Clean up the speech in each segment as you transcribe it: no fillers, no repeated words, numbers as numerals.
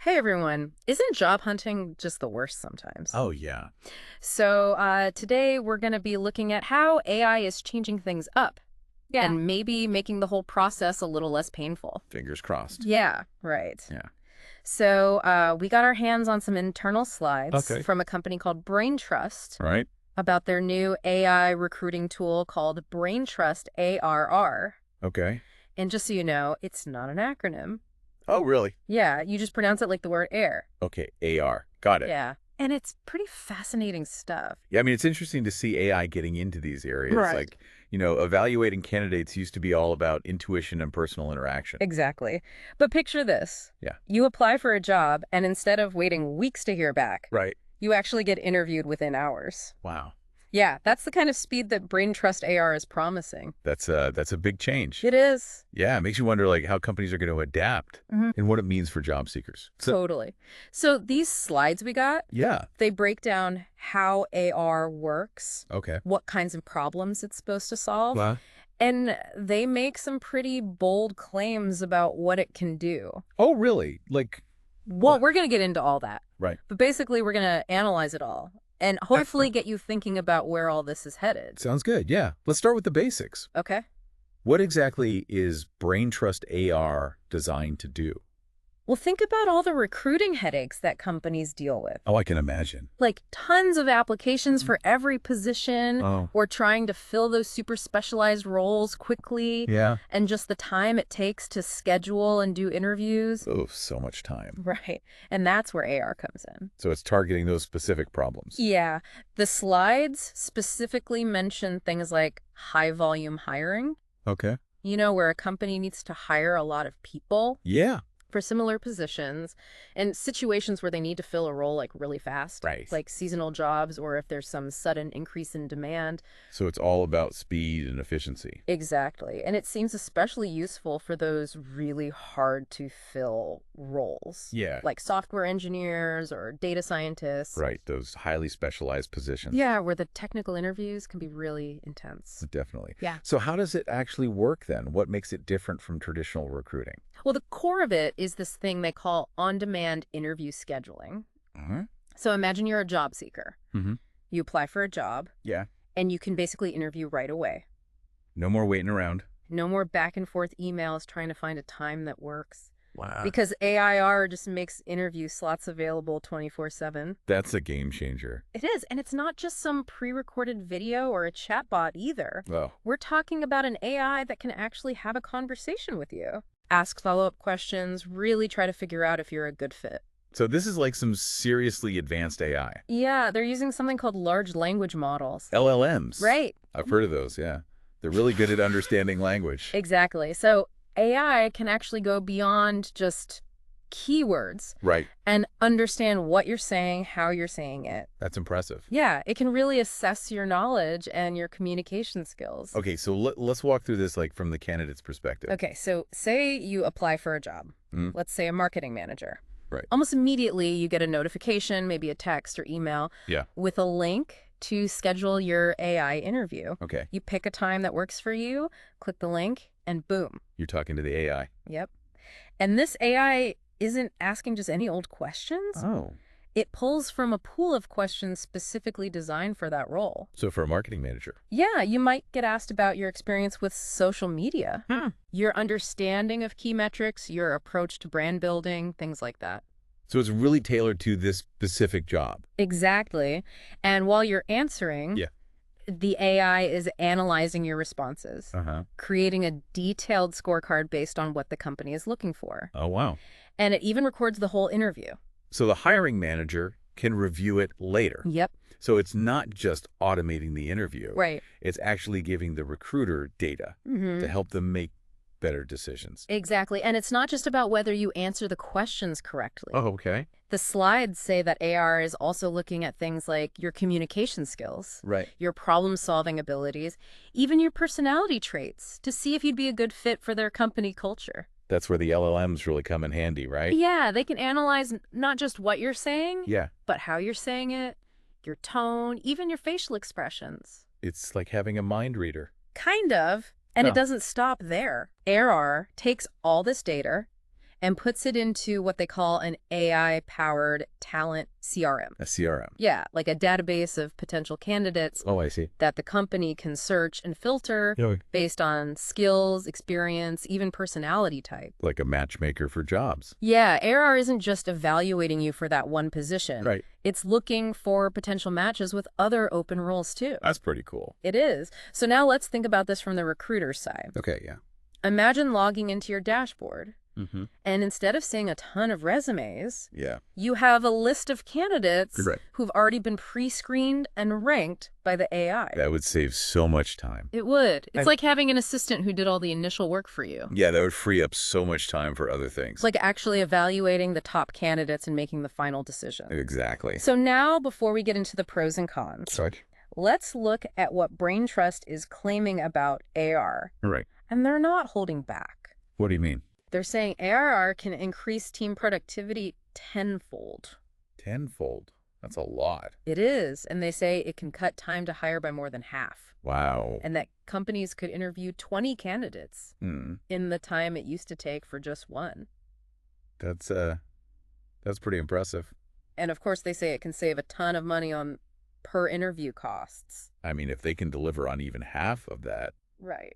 Hey everyone, isn't job hunting just the worst sometimes? Oh, yeah. So today we're going to be looking at how AI is changing things up Yeah. and maybe making the whole process a little less painful. Fingers crossed. Yeah, right. Yeah. So we got our hands on some internal slides Okay. from a company called Braintrust Right? about their new AI recruiting tool called Braintrust ARR. Okay. And just so you know, it's not an acronym. Oh, really? Yeah, you just pronounce it like the word air. Okay. AR. Got it. Yeah. And it's pretty fascinating stuff. Yeah, I mean, it's interesting to see AI getting into these areas. Right. Like, evaluating candidates used to be all about intuition and personal interaction. Exactly. But picture this. Yeah. You apply for a job, and instead of waiting weeks to hear back, Right. you actually get interviewed within hours. Wow. Yeah, that's the kind of speed that Braintrust AR is promising. That's a big change. It is. Yeah, it makes you wonder like how companies are going to adapt and what it means for job seekers. Totally. So these slides we got, Yeah. they break down how AR works, Okay. what kinds of problems it's supposed to solve, Well, and they make some pretty bold claims about what it can do. oh, really? Like, Well, we're going to get into all that. right. But basically, we're going to analyze it all and hopefully get you thinking about where all this is headed. Sounds good. Yeah. Let's start with the basics. Okay? What exactly is Braintrust AR designed to do? Well, think about all the recruiting headaches that companies deal with. Oh, I can imagine. Like tons of applications for every position, Oh. or trying to fill those super specialized roles quickly, Yeah. and just the time it takes to schedule and do interviews. Oh, so much time. Right. And that's where AR comes in. So it's targeting those specific problems. Yeah. The slides specifically mention things like high volume hiring, Okay. where a company needs to hire a lot of people Yeah. for similar positions, and situations where they need to fill a role like really fast, Right. like seasonal jobs, or if there's some sudden increase in demand. So it's all about speed and efficiency. Exactly. And it seems especially useful for those really hard to fill roles. Yeah. Like software engineers or data scientists. Right. Those highly specialized positions. Yeah, where the technical interviews can be really intense. Definitely. Yeah. So how does it actually work then? What makes it different from traditional recruiting? Well, the core of it is this thing they call on-demand interview scheduling. So imagine you're a job seeker. Mm-hmm. You apply for a job, Yeah. and you can basically interview right away. No more waiting around. No more back and forth emails trying to find a time that works. Wow. Because AIR just makes interview slots available 24/7. That's a game changer. It is, and it's not just some pre-recorded video or a chatbot either. Oh. We're talking about an AI that can actually have a conversation with you. Ask follow-up questions, really try to figure out if you're a good fit. So this is like some seriously advanced AI. Yeah, they're using something called large language models. LLMs. Right. I've heard of those, yeah. They're really good at understanding language. Exactly. So AI can actually go beyond just keywords Right. and understand what you're saying, how you're saying it. That's impressive. Yeah, it can really assess your knowledge and your communication skills. Okay, so let's walk through this like from the candidate's perspective. Okay, so say you apply for a job. Mm. Let's say a marketing manager. Right. Almost immediately, you get a notification, maybe a text or email, Yeah. with a link to schedule your AI interview. Okay. You pick a time that works for you, click the link, and boom. You're talking to the AI. Yep. And this AI isn't asking just any old questions. Oh. It pulls from a pool of questions specifically designed for that role. So for a marketing manager. Yeah, you might get asked about your experience with social media, your understanding of key metrics, your approach to brand building, things like that. So it's really tailored to this specific job. Exactly. And while you're answering, Yeah. the AI is analyzing your responses, Uh-huh. creating a detailed scorecard based on what the company is looking for. Oh, wow. And it even records the whole interview. So the hiring manager can review it later. Yep. So it's not just automating the interview. Right. It's actually giving the recruiter data to help them make better decisions. Exactly. And it's not just about whether you answer the questions correctly. Oh, okay. The slides say that AR is also looking at things like your communication skills, Right. your problem-solving abilities, even your personality traits, to see if you'd be a good fit for their company culture. That's where the LLMs really come in handy, right? Yeah, they can analyze not just what you're saying, Yeah. but how you're saying it, your tone, even your facial expressions. It's like having a mind reader. Kind of. And Oh. it doesn't stop there. AIR takes all this data and puts it into what they call an AI-powered talent CRM. A CRM. Yeah, like a database of potential candidates Oh, I see. that the company can search and filter Yeah. based on skills, experience, even personality type. Like a matchmaker for jobs. Yeah, AIR isn't just evaluating you for that one position. Right. It's looking for potential matches with other open roles too. That's pretty cool. It is. So now let's think about this from the recruiter's side. Okay, yeah. Imagine logging into your dashboard, Mm-hmm. and instead of seeing a ton of resumes, Yeah. you have a list of candidates Right. who've already been pre-screened and ranked by the AI. That would save so much time. It would. It's And- like having an assistant who did all the initial work for you. Yeah, that would free up so much time for other things. It's like actually evaluating the top candidates and making the final decision. Exactly. So now, before we get into the pros and cons, Right. let's look at what Braintrust is claiming about AR. Right. And they're not holding back. What do you mean? They're saying ARR can increase team productivity tenfold. Tenfold. That's a lot. It is. And they say it can cut time to hire by more than half. Wow. And that companies could interview 20 candidates in the time it used to take for just one. That's pretty impressive. And of course, they say it can save a ton of money on per interview costs. I mean, if they can deliver on even half of that, Right.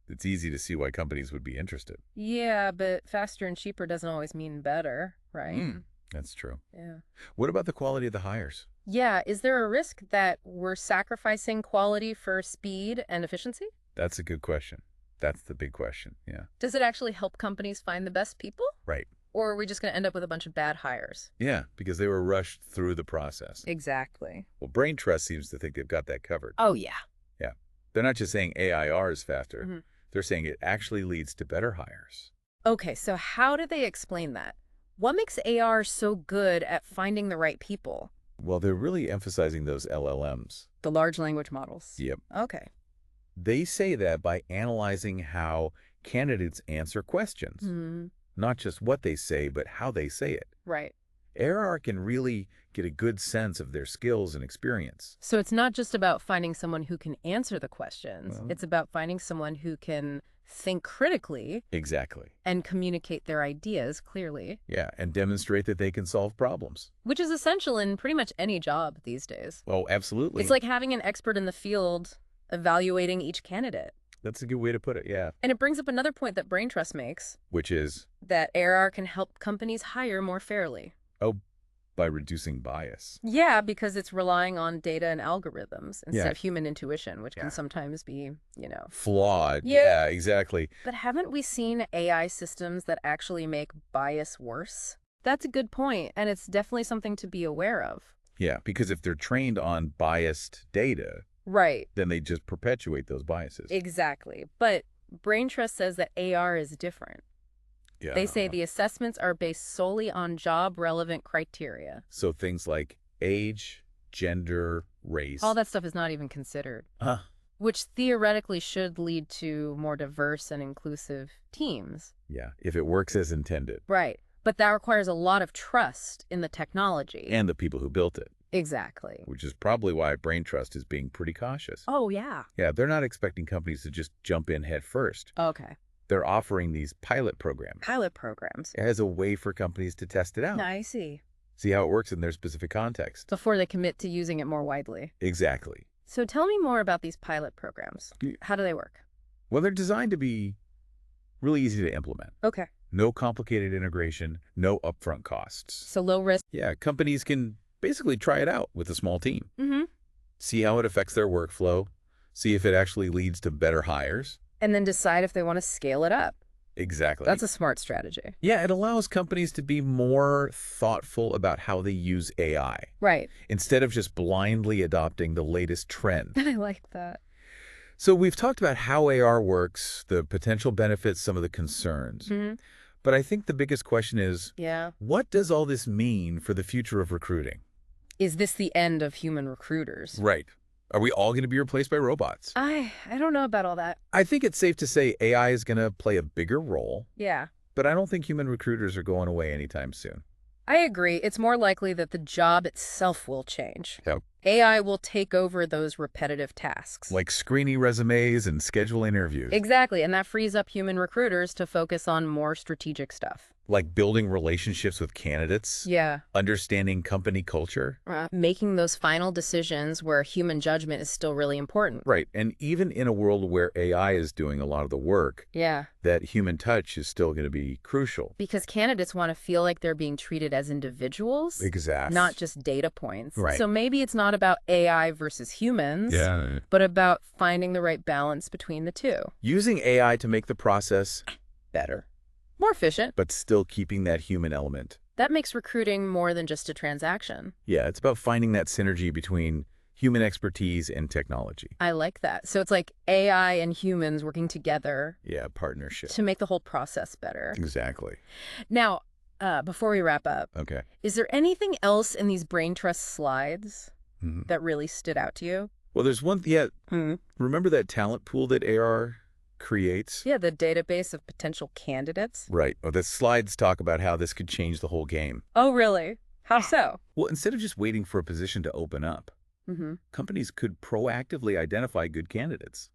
it's easy to see why companies would be interested. Yeah, but faster and cheaper doesn't always mean better, right? That's true. Yeah. What about the quality of the hires? Yeah, is there a risk that we're sacrificing quality for speed and efficiency? That's a good question. That's the big question. Yeah. Does it actually help companies find the best people? Right. Or are we just going to end up with a bunch of bad hires? Yeah, because they were rushed through the process. Exactly. Well, Braintrust seems to think they've got that covered. Oh, yeah. Yeah. They're not just saying AIR is faster. Mhm. They're saying it actually leads to better hires. Okay, so how do they explain that? What makes AR so good at finding the right people? Well, they're really emphasizing those LLMs. The large language models. Yep. Okay. They say that by analyzing how candidates answer questions, not just what they say, but how they say it. Right. AIR can really get a good sense of their skills and experience. So it's not just about finding someone who can answer the questions. Well- It's about finding someone who can think critically Exactly. and communicate their ideas clearly, Yeah, and demonstrate that they can solve problems. which is essential in pretty much any job these days. Oh, absolutely. It's like having an expert in the field evaluating each candidate. That's a good way to put it, yeah. And it brings up another point that Braintrust makes, Which is, that AR can help companies hire more fairly. by reducing bias. Yeah, because it's relying on data and algorithms instead Yeah. of human intuition, which Yeah. can sometimes be, Flawed. Yeah. Yeah, exactly. But haven't we seen AI systems that actually make bias worse? That's a good point, and it's definitely something to be aware of. Yeah, because if they're trained on biased data, Right, then they just perpetuate those biases. exactly. But Braintrust says that AR is different. Yeah. They say the assessments are based solely on job-relevant criteria. So things like age, gender, race. All that stuff is not even considered, Huh. which theoretically should lead to more diverse and inclusive teams. Yeah, if it works as intended. Right, but that requires a lot of trust in the technology. And the people who built it, Exactly. which is probably why Braintrust is being pretty cautious. Oh, yeah. Yeah, they're not expecting companies to just jump in head first. Okay. They're offering these pilot programs Pilot programs. as a way for companies to test it out. I see. See how it works in their specific context. Before they commit to using it more widely. Exactly. So tell me more about these pilot programs. How do they work? Well, they're designed to be really easy to implement. Okay. No complicated integration, no upfront costs. So low risk. Yeah, companies can basically try it out with a small team. Mm-hmm. See how it affects their workflow, see if it actually leads to better hires. And then decide if they want to scale it up. Exactly. That's a smart strategy. Yeah, it allows companies to be more thoughtful about how they use AI, Right. instead of just blindly adopting the latest trend. I like that. So we've talked about how AR works, the potential benefits, some of the concerns. Mm-hmm. But I think the biggest question is, Yeah. what does all this mean for the future of recruiting? Is this the end of human recruiters? Right. Are we all going to be replaced by robots? I don't know about all that. I think it's safe to say AI is going to play a bigger role, Yeah. but I don't think human recruiters are going away anytime soon. I agree. It's more likely that the job itself will change. Yep. AI will take over those repetitive tasks. Like screening resumes and scheduling interviews. Exactly, and that frees up human recruiters to focus on more strategic stuff. Like building relationships with candidates, Yeah. understanding company culture. Making those final decisions where human judgment is still really important. Right. And even in a world where AI is doing a lot of the work, Yeah. that human touch is still going to be crucial. Because candidates want to feel like they're being treated as individuals, Exactly. not just data points. Right. So maybe it's not about AI versus humans, but about finding the right balance between the two. Using AI to make the process better, More efficient. but still keeping that human element. That makes recruiting more than just a transaction. Yeah, it's about finding that synergy between human expertise and technology. I like that. So it's like AI and humans working together. Yeah, partnership. To make the whole process better. Exactly. Now, before we wrap up, Okay. is there anything else in these Braintrust slides that really stood out to you? Well, there's one, remember that talent pool that AR creates? Yeah, the database of potential candidates. Right. Well, the slides talk about how this could change the whole game. Oh, really? How so? Well, instead of just waiting for a position to open up, companies could proactively identify good candidates.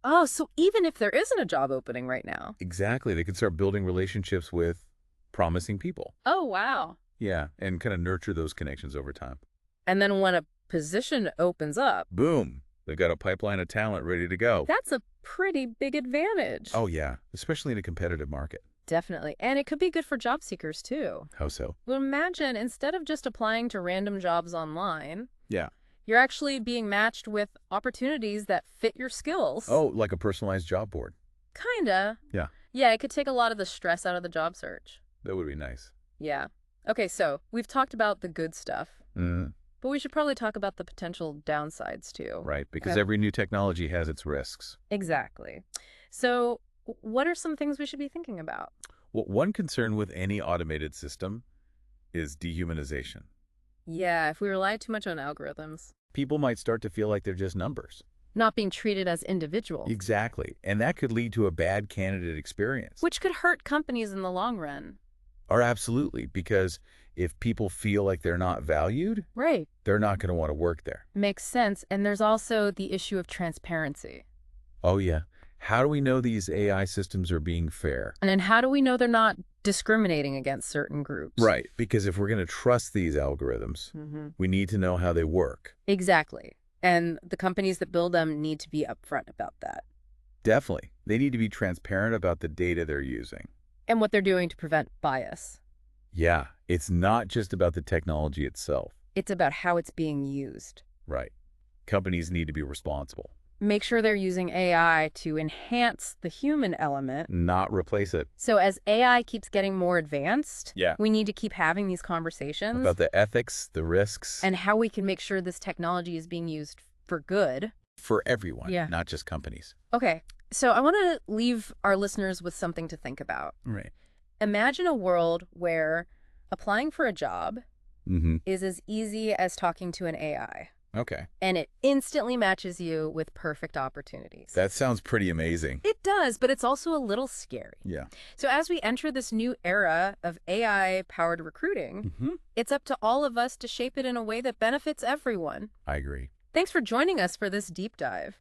Oh, so even if there isn't a job opening right now. Exactly. They could start building relationships with promising people. Oh, wow. Yeah, and kind of nurture those connections over time. And then when a position opens up, boom, they've got a pipeline of talent ready to go. that's a pretty big advantage. Oh, yeah, especially in a competitive market. Definitely. And it could be good for job seekers, too. How so? Well, imagine instead of just applying to random jobs online, Yeah. you're actually being matched with opportunities that fit your skills. Oh, like a personalized job board. Kinda. Yeah. Yeah, it could take a lot of the stress out of the job search. That would be nice. Yeah. Okay, so we've talked about the good stuff, but we should probably talk about the potential downsides, too. Right, because Okay. every new technology has its risks. Exactly. So what are some things we should be thinking about? Well, one concern with any automated system is dehumanization. Yeah, if we rely too much on algorithms. People might start to feel like they're just numbers. Not being treated as individuals. Exactly. And that could lead to a bad candidate experience. Which could hurt companies in the long run. Or absolutely, because if people feel like they're not valued, Right. they're not going to want to work there. Makes sense. And there's also the issue of transparency. Oh, yeah. How do we know these AI systems are being fair? And then how do we know they're not discriminating against certain groups? Right, because if we're going to trust these algorithms, we need to know how they work. Exactly. And the companies that build them need to be upfront about that. Definitely. They need to be transparent about the data they're using. And what they're doing to prevent bias. Yeah, it's not just about the technology itself. It's about how it's being used. Right. Companies need to be responsible. Make sure they're using AI to enhance the human element. Not replace it. So as AI keeps getting more advanced, Yeah. we need to keep having these conversations About the ethics, the risks. and how we can make sure this technology is being used for good. For everyone, Yeah. not just companies. Okay, so I want to leave our listeners with something to think about. Right. Imagine a world where applying for a job is as easy as talking to an AI. Okay. And it instantly matches you with perfect opportunities. That sounds pretty amazing. It does, but it's also a little scary. Yeah. So as we enter this new era of AI-powered recruiting, it's up to all of us to shape it in a way that benefits everyone. I agree. Thanks for joining us for this deep dive.